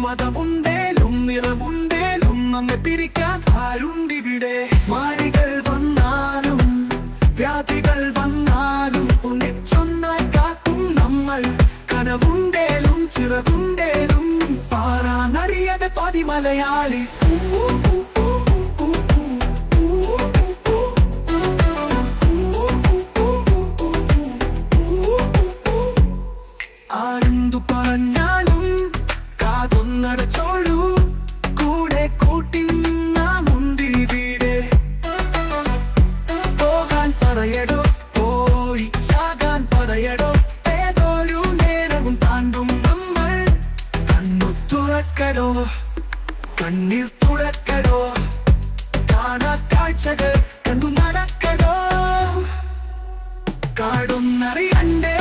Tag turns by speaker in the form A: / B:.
A: മതമുണ്ടേലും നിറമുണ്ടേലും നമ്മെ പിരിക്കാൻ ആരുണ്ടിവിടെ. മാരികൾ വന്നാലും വ്യാധികൾ വന്നാലും ഒന്നിച്ചൊന്നായി കാക്കും നമ്മൾ. കനവുണ്ടേലും ചിറകുണ്ടേലും പാറാനറിയാതെ പാതി മലയാളി. ആരെന്തു പറഞ്ഞാലും കാതൊന്നടച്ചോളൂ, കൂടെ കൂട്ടി നാമുണ്ടിവിടെ. പോകാൻ പറയടോ, പോയി ചാകാൻ പറയടോ, ഏതൊരു നേരവും താണ്ടും നമ്മൾ. കണ്ണു തുറക്കടോ, കണ്ണീർ തുറക്കടോ, കാണാ കാഴ്ചകൾ കണ്ടു നടക്കടോ. കാടുന്നറിയണ്ടേ